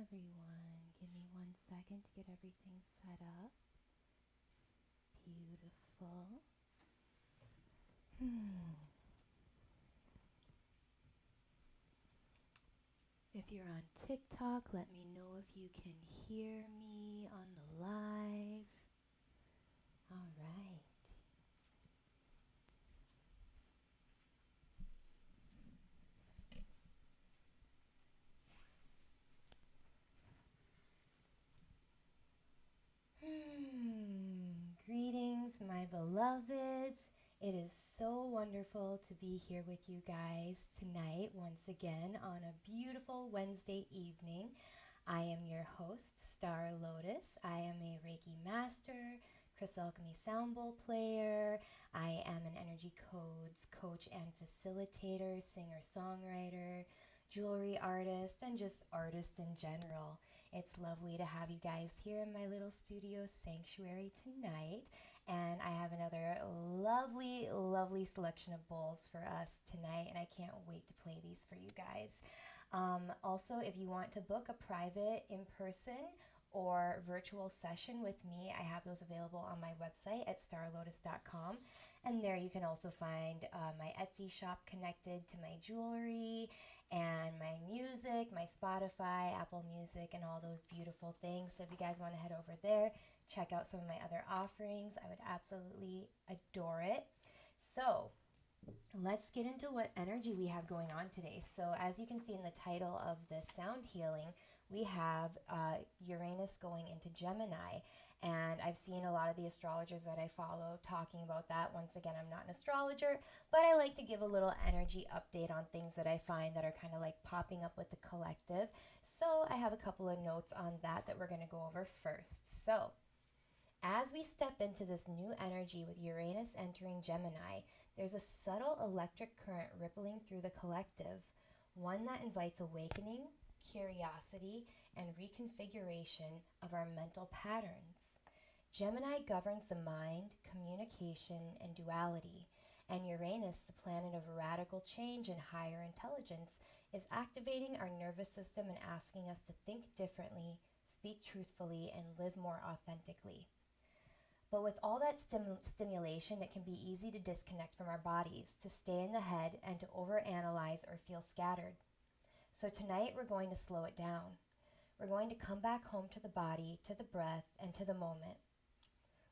everyone. Give me 1 second to get everything set up. Beautiful. If you're on TikTok, let me know if you can hear me on the live. All right. Greetings, my beloveds. It is so wonderful to be here with you guys tonight once again on a beautiful Wednesday evening. I am your host, Star Lotus. I am a Reiki master, Crystal Alchemy Sound Bowl player. I am an energy codes coach and facilitator, singer-songwriter, jewelry artist, and just artist in general. It's lovely to have you guys here in my little studio sanctuary tonight. And I have another lovely, lovely selection of bowls for us tonight, and I can't wait to play these for you guys. Also, if you want to book a private in-person or virtual session with me, I have those available on my website at starlotus.com. And there you can also find my Etsy shop connected to my jewelry and my music, my Spotify, Apple Music, and all those beautiful things. So if you guys want to head over there, check out some of my other offerings. I would absolutely adore it. So let's get into what energy we have going on today. So as you can see in the title of the sound healing, we have Uranus going into Gemini. And I've seen a lot of the astrologers that I follow talking about that. Once again, I'm not an astrologer, but I like to give a little energy update on things that I find that are kind of like popping up with the collective. So I have a couple of notes on that we're going to go over first. So as we step into this new energy with Uranus entering Gemini, there's a subtle electric current rippling through the collective, one that invites awakening, curiosity, and reconfiguration of our mental patterns. Gemini governs the mind, communication, and duality, and Uranus, the planet of radical change and higher intelligence, is activating our nervous system and asking us to think differently, speak truthfully, and live more authentically. But with all that stimulation, it can be easy to disconnect from our bodies, to stay in the head, and to overanalyze or feel scattered. So tonight we're going to slow it down. We're going to come back home to the body, to the breath, and to the moment.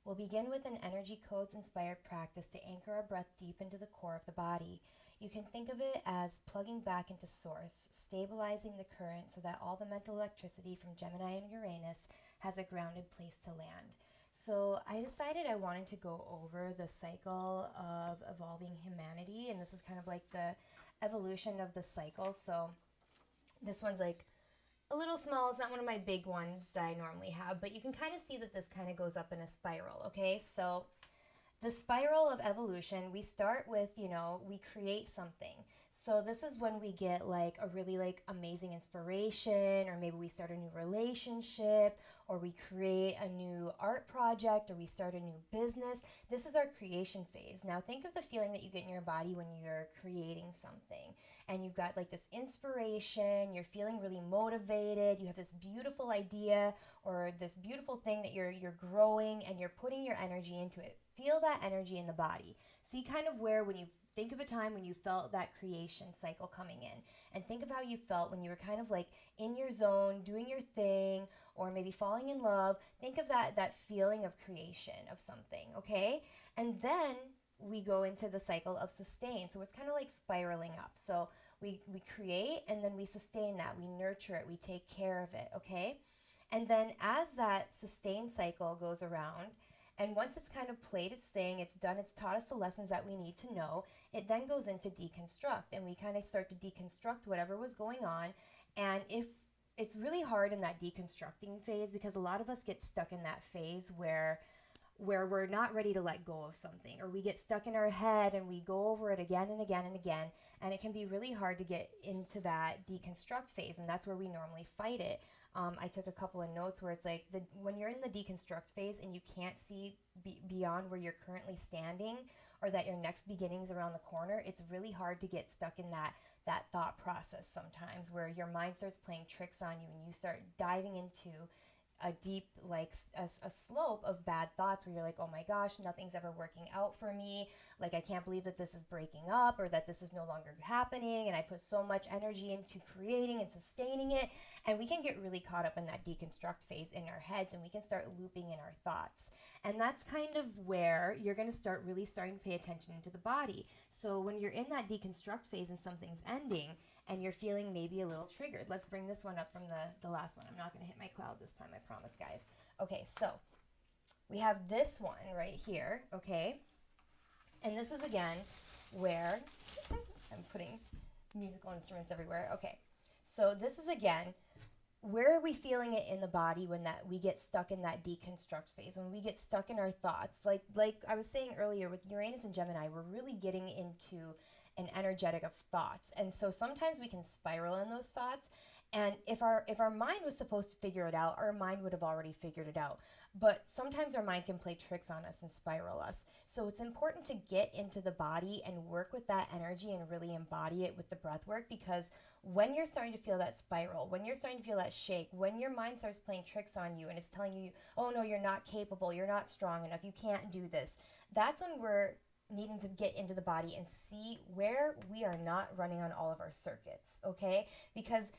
We'll begin with an energy codes inspired practice to anchor our breath deep into the core of the body. You can think of it as plugging back into source, stabilizing the current so that all the mental electricity from Gemini and Uranus has a grounded place to land. So I decided I wanted to go over the cycle of evolving humanity, and this is kind of like the evolution of the cycle. So this one's like a little small. It's not one of my big ones that I normally have, but you can kind of see that this kind of goes up in a spiral, okay? So the spiral of evolution, we start with, we create something. So this is when we get like a really like amazing inspiration, or maybe we start a new relationship, or we create a new art project, or we start a new business. This is our creation phase. Now think of the feeling that you get in your body when you're creating something, and you've got like this inspiration, you're feeling really motivated, you have this beautiful idea or this beautiful thing that you're growing, and you're putting your energy into it. Feel that energy in the body. See kind of where, when you think of a time when you felt that creation cycle coming in, and think of how you felt when you were kind of like in your zone, doing your thing, or maybe falling in love. Think of that feeling of creation of something, okay? And then we go into the cycle of sustain. So it's kind of like spiraling up. So we create, and then we sustain that. We nurture it. We take care of it, okay? And then as that sustain cycle goes around, and once it's kind of played its thing, it's done, it's taught us the lessons that we need to know, it then goes into deconstruct, and we kind of start to deconstruct whatever was going on. And if it's really hard in that deconstructing phase, because a lot of us get stuck in that phase where we're not ready to let go of something, or we get stuck in our head and we go over it again and again and again, and it can be really hard to get into that deconstruct phase, and that's where we normally fight it. I took a couple of notes where it's like when you're in the deconstruct phase and you can't see beyond where you're currently standing, or that your next beginning's around the corner, it's really hard to get stuck in that thought process sometimes, where your mind starts playing tricks on you and you start diving into a deep, like a slope of bad thoughts where you're like, oh my gosh, nothing's ever working out for me. Like, I can't believe that this is breaking up, or that this is no longer happening. And I put so much energy into creating and sustaining it. And we can get really caught up in that deconstruct phase in our heads, and we can start looping in our thoughts. And that's kind of where you're going to start really starting to pay attention to the body. So when you're in that deconstruct phase and something's ending, and you're feeling maybe a little triggered. Let's bring this one up from the last one. I'm not going to hit my cloud this time, I promise, guys. Okay, so we have this one right here, okay? And this is, again, where I'm putting musical instruments everywhere. Okay, so this is, again, where are we feeling it in the body when that we get stuck in that deconstruct phase, when we get stuck in our thoughts? Like I was saying earlier, with Uranus and Gemini, we're really getting into an energetic of thoughts. And so sometimes we can spiral in those thoughts. And if our mind was supposed to figure it out, our mind would have already figured it out. But sometimes our mind can play tricks on us and spiral us. So it's important to get into the body and work with that energy and really embody it with the breath work, because when you're starting to feel that spiral, when you're starting to feel that shake, when your mind starts playing tricks on you and it's telling you, oh no, you're not capable, you're not strong enough, you can't do this, that's when we're needing to get into the body and see where we are not running on all of our circuits, okay? Because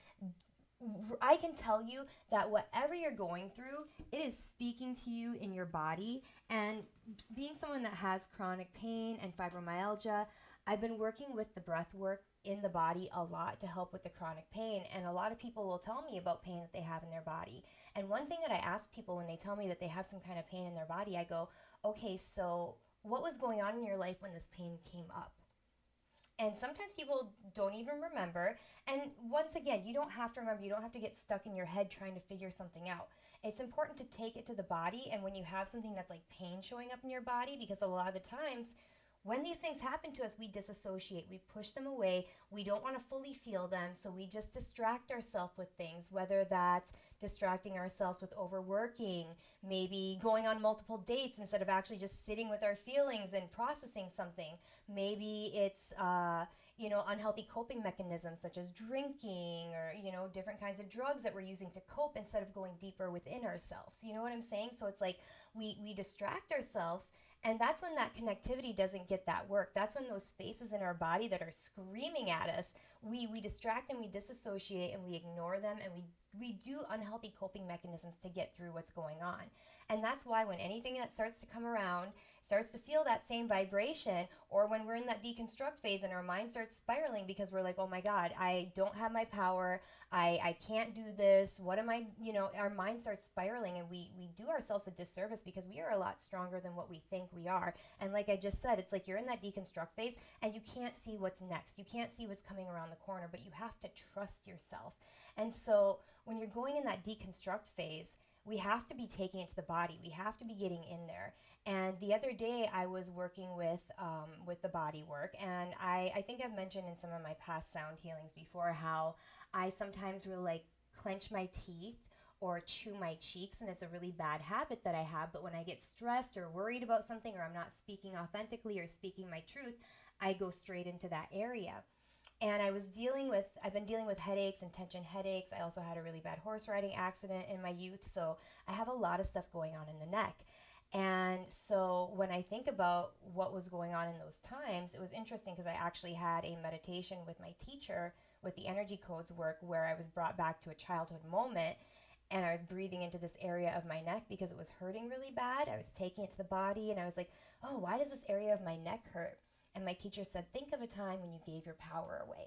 I can tell you that whatever you're going through, it is speaking to you in your body. And being someone that has chronic pain and fibromyalgia, I've been working with the breath work in the body a lot to help with the chronic pain. And a lot of people will tell me about pain that they have in their body. And one thing that I ask people when they tell me that they have some kind of pain in their body, I go, okay, so what was going on in your life when this pain came up? And sometimes people don't even remember. And once again, you don't have to remember. You don't have to get stuck in your head trying to figure something out. It's important to take it to the body. And when you have something that's like pain showing up in your body, because a lot of the times when these things happen to us, we disassociate, we push them away, we don't want to fully feel them, so we just distract ourselves with things, whether that's distracting ourselves with overworking, maybe going on multiple dates instead of actually just sitting with our feelings and processing something. Maybe it's unhealthy coping mechanisms such as drinking, or different kinds of drugs that we're using to cope instead of going deeper within ourselves. You know what I'm saying? So it's like we distract ourselves. And that's when that connectivity doesn't get that work. That's when those spaces in our body that are screaming at us, we distract and we disassociate and we ignore them, and we do unhealthy coping mechanisms to get through what's going on. And that's why when anything that starts to come around starts to feel that same vibration, or when we're in that deconstruct phase and our mind starts spiraling because we're like, oh my God, I don't have my power, I can't do this, what am I, our mind starts spiraling, and we do ourselves a disservice because we are a lot stronger than what we think we are. And like I just said, it's like you're in that deconstruct phase and you can't see what's next. You can't see what's coming around the corner, but you have to trust yourself. And so when you're going in that deconstruct phase, we have to be taking it to the body. We have to be getting in there. And the other day I was working with the body work, and I think I've mentioned in some of my past sound healings before how I sometimes will like clench my teeth or chew my cheeks, and it's a really bad habit that I have. But when I get stressed or worried about something, or I'm not speaking authentically or speaking my truth, I go straight into that area. And I've been dealing with headaches and tension headaches. I also had a really bad horse riding accident in my youth, so I have a lot of stuff going on in the neck. And so when I think about what was going on in those times, it was interesting because I actually had a meditation with my teacher with the energy codes work, where I was brought back to a childhood moment, and I was breathing into this area of my neck because it was hurting really bad. I was taking it to the body, and I was like, oh, why does this area of my neck hurt? And my teacher said, think of a time when you gave your power away.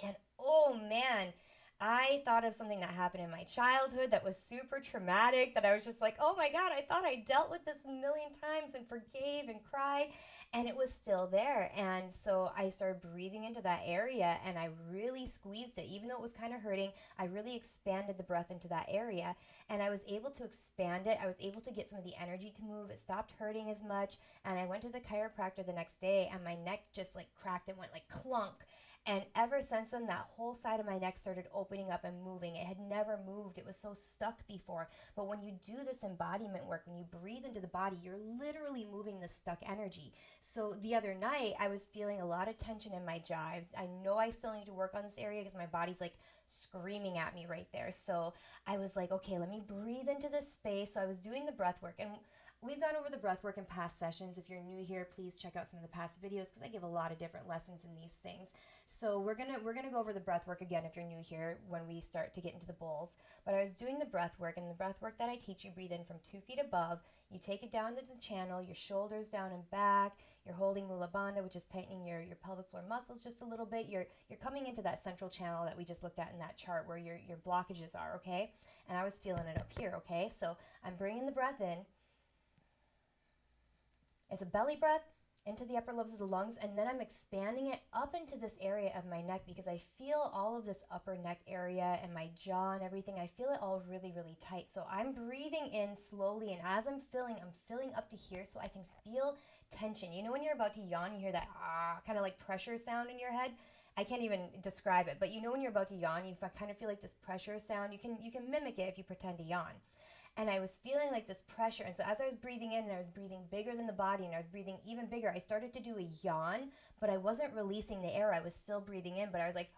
And oh man, I thought of something that happened in my childhood that was super traumatic, that I was just like, oh my God, I thought I dealt with this a million times and forgave and cried, and it was still there. And so I started breathing into that area, and I really squeezed it. Even though it was kind of hurting, I really expanded the breath into that area, and I was able to expand it. I was able to get some of the energy to move. It stopped hurting as much, and I went to the chiropractor the next day, and my neck just like cracked and went like clunk. And ever since then, that whole side of my neck started opening up and moving. It had never moved. It was so stuck before. But when you do this embodiment work, when you breathe into the body, you're literally moving the stuck energy. So the other night, I was feeling a lot of tension in my jaw. I know I still need to work on this area because my body's like screaming at me right there. So I was like, okay, let me breathe into this space. So I was doing the breath work, and we've gone over the breath work in past sessions. If you're new here, please check out some of the past videos because I give a lot of different lessons in these things. So we're gonna go over the breath work again if you're new here when we start to get into the bowls. But I was doing the breath work, and the breath work that I teach, you breathe in from 2 feet above. You take it down to the channel, your shoulders down and back. You're holding Mula Bandha, which is tightening your pelvic floor muscles just a little bit. You're coming into that central channel that we just looked at in that chart where your blockages are, okay? And I was feeling it up here, okay? So I'm bringing the breath in. It's a belly breath into the upper lobes of the lungs, and then I'm expanding it up into this area of my neck because I feel all of this upper neck area and my jaw and everything. I feel it all really, really tight. So I'm breathing in slowly, and as I'm filling up to here so I can feel tension. You know when you're about to yawn, you hear that kind of like pressure sound in your head? I can't even describe it, but you know when you're about to yawn, you kind of feel like this pressure sound. You can mimic it if you pretend to yawn. And I was feeling like this pressure. And so as I was breathing in and I was breathing bigger than the body and I was breathing even bigger, I started to do a yawn, but I wasn't releasing the air. I was still breathing in, but I was like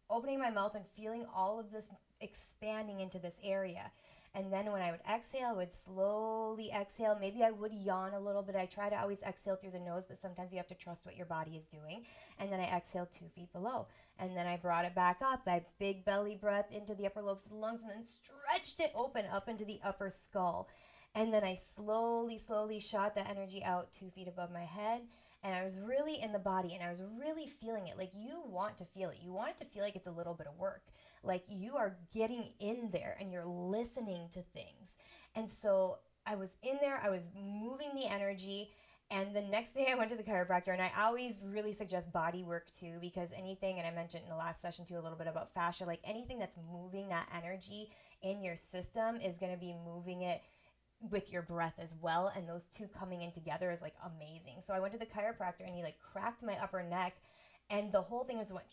opening my mouth and feeling all of this expanding into this area. And then when I would exhale, I would slowly exhale. Maybe I would yawn a little bit. I try to always exhale through the nose, but sometimes you have to trust what your body is doing. And then I exhaled 2 feet below. And then I brought it back up. I big belly breath into the upper lobes of the lungs and then stretched it open up into the upper skull. And then I slowly shot that energy out 2 feet above my head. And I was really in the body and I was really feeling it. Like you want to feel it. You want it to feel like it's a little bit of work. Like you are getting in there and you're listening to things. And so I was in there, I was moving the energy. And the next day I went to the chiropractor, and I always really suggest body work too, because anything, and I mentioned in the last session too a little bit about fascia, like anything that's moving that energy in your system is going to be moving it with your breath as well. And those two coming in together is like amazing. So I went to the chiropractor and he like cracked my upper neck. And the whole thing went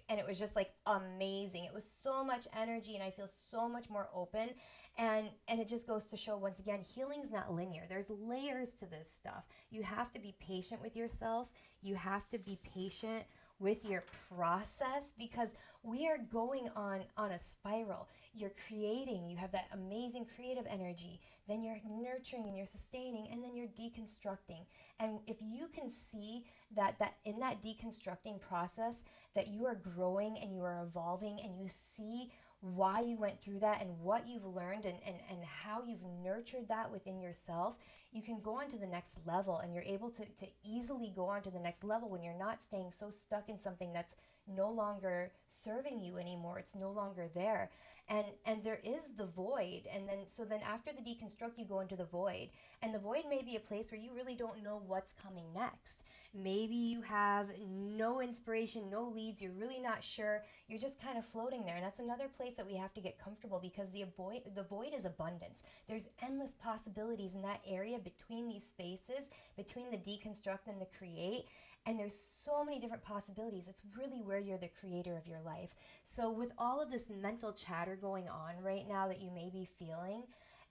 and it was just like amazing. It was so much energy and I feel so much more open. And it just goes to show once again, healing's not linear. There's layers to this stuff. You have to be patient with yourself. You have to be patient with your process because we are going on a spiral. You're creating, you have that amazing creative energy, then you're nurturing and you're sustaining, and then you're deconstructing. And if you can see that in that deconstructing process that you are growing and you are evolving and you see why you went through that and what you've learned and how you've nurtured that within yourself, you can go on to the next level, and you're able to easily go on to the next level when you're not staying so stuck in something that's no longer serving you anymore. It's no longer there. And there is the void. And then after the deconstruct, you go into the void. And the void may be a place where you really don't know what's coming next. Maybe you have no inspiration, no leads, you're really not sure, you're just kind of floating there. And that's another place that we have to get comfortable because the void is abundance. There's endless possibilities in that area between these spaces, between the deconstruct and the create. And there's so many different possibilities. It's really where you're the creator of your life. So with all of this mental chatter going on right now that you may be feeling,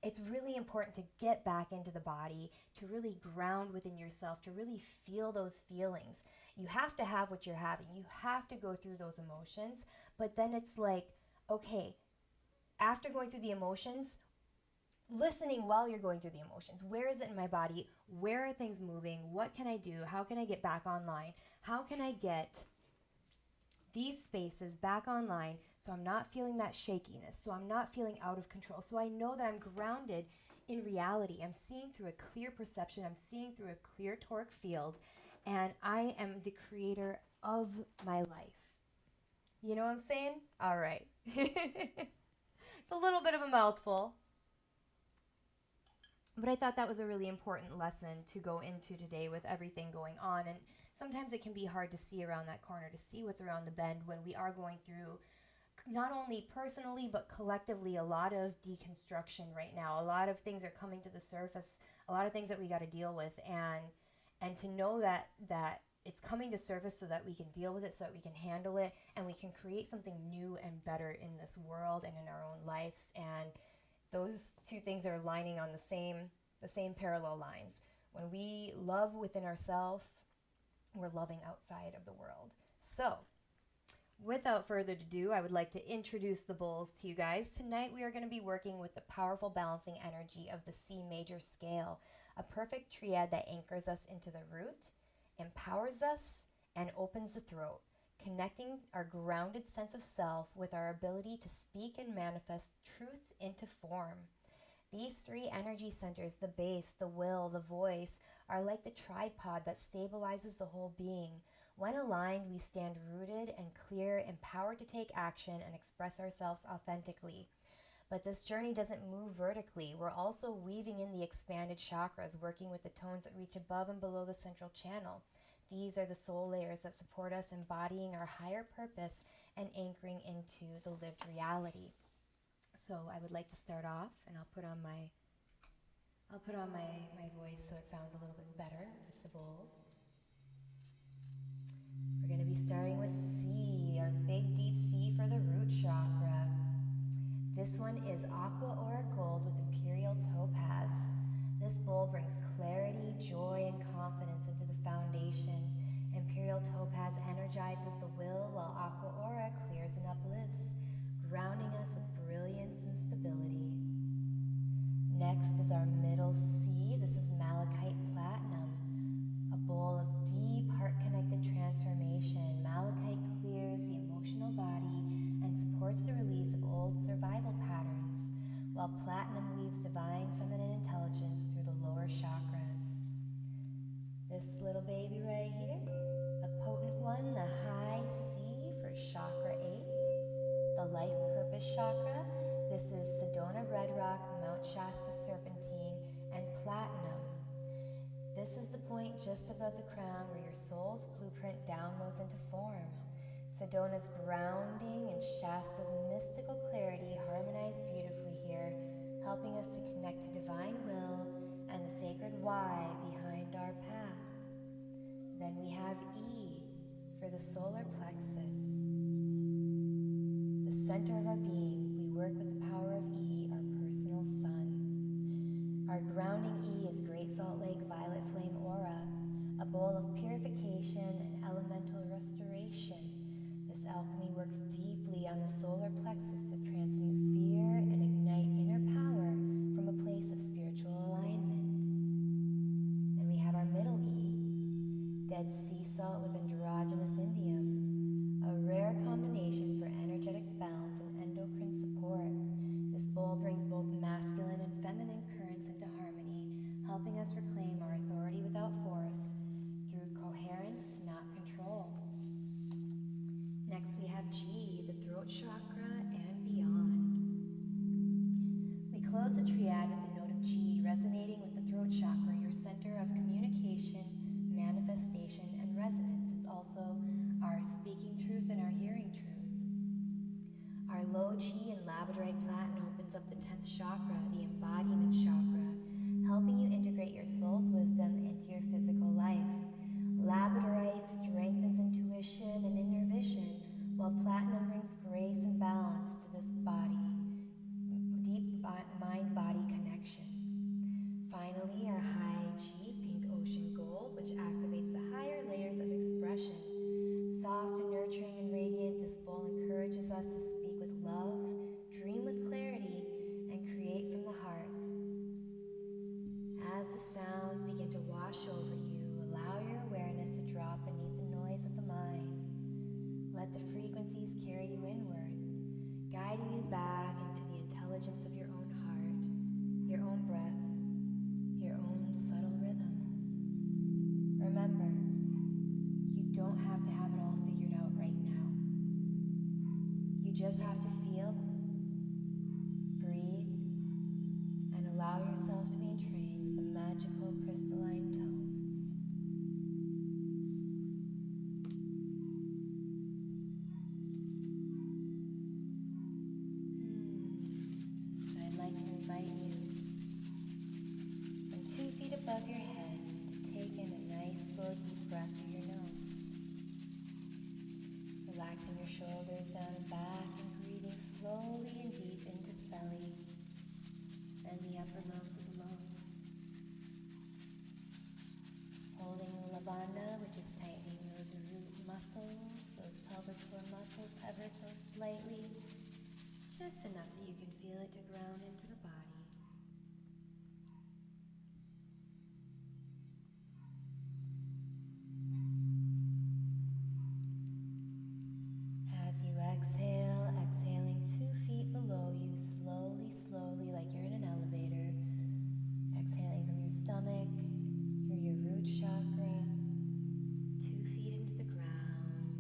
it's really important to get back into the body, to really ground within yourself, to really feel those feelings. You have to have what you're having. You have to go through those emotions. But then it's like, okay, after going through the emotions, listening while you're going through the emotions. Where is it in my body? Where are things moving? What can I do? How can I get back online? How can I get these spaces back online so I'm not feeling that shakiness, so I'm not feeling out of control, so I know that I'm grounded in reality. I'm seeing through a clear perception. I'm seeing through a clear toric field, and I am the creator of my life. You know what I'm saying? All right. It's a little bit of a mouthful, but I thought that was a really important lesson to go into today with everything going on. And sometimes it can be hard to see around that corner, to see what's around the bend when we are going through not only personally but collectively a lot of deconstruction right now. A lot of things are coming to the surface, a lot of things that we got to deal with, and to know that it's coming to surface so that we can deal with it, so that we can handle it, and we can create something new and better in this world and in our own lives. And those two things are lining on the same parallel lines. When we love within ourselves, we're loving outside of the world. So, without further ado, I would like to introduce the bowls to you guys. Tonight we are going to be working with the powerful balancing energy of the C major scale, a perfect triad that anchors us into the root, empowers us, and opens the throat, connecting our grounded sense of self with our ability to speak and manifest truth into form. These three energy centers, the base, the will, the voice, are like the tripod that stabilizes the whole being. When aligned, we stand rooted and clear, empowered to take action and express ourselves authentically. But this journey doesn't move vertically. We're also weaving in the expanded chakras, working with the tones that reach above and below the central channel. These are the soul layers that support us embodying our higher purpose and anchoring into the lived reality. So I would like to start off, and I'll put on my voice so it sounds a little bit better with the bowls. We're going to be starting with C, our big deep C for the root chakra. This one is aqua auric gold with imperial topaz. This bowl brings clarity, joy, and confidence into the foundation. Imperial topaz energizes the will, while aqua aura clears and uplifts, grounding us with brilliance and stability. Next is our middle C. This is malachite platinum, a bowl of deep heart-connected transformation. Malachite clears the emotional body and supports the release of old survival patterns, while platinum weaves divine feminine intelligence through the lower chakras. This little baby right here, a potent one, the high C for chakra 8, the life purpose chakra. This is Sedona red rock, Mount Shasta serpentine, and platinum. This is the point just above the crown where your soul's blueprint downloads into form. Sedona's grounding and Shasta's mystical clarity harmonize beautifully here, helping us to connect to divine will and the sacred why behind our path. Then we have E for the solar plexus, the center of our being. We work with the power of E, our personal sun. Our grounding E is Great Salt Lake Violet Flame Aura, a bowl of purification and elemental restoration. This alchemy works deeply on the solar plexus to transmute fear and ignite inner power from a place of spiritual alignment. Then we have our middle E, Dead Sea Salt with androgynous indium, a rare combination for energetic balance and endocrine support. This bowl brings both masculine and feminine currents into harmony, helping us reclaim our authority without force through coherence, not control. Next we have G, the throat chakra and beyond. We close the triad with the note of G resonating with the throat chakra, your center of communication, manifestation, and resonance. It's also our speaking truth and our hearing truth. Our low Chi and labradorite platinum opens up the 10th chakra, the embodiment chakra, helping you integrate your soul's wisdom into your physical life. Labradorite strengthens intuition and inner vision, while platinum brings grace and balance to this body, deep mind-body connection. Finally, our high Chi, pink ocean gold, which activates the higher layers of expression. Soft and nurturing and radiant, this bowl encourages us to speak with love, dream with clarity, and create from the heart. As the sounds begin to wash over you, shoulders down and back and breathing slowly and deep into the belly and the upper lobes of the lungs. Holding the lavana, which is tightening those root muscles, those pelvic floor muscles ever so slightly, just enough that you can feel it to ground into the body. As you exhale, exhaling 2 feet below you, slowly, slowly, like you're in an elevator. Exhaling from your stomach, through your root chakra, 2 feet into the ground.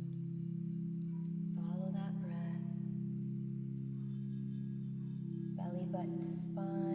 Follow that breath. Belly button to spine.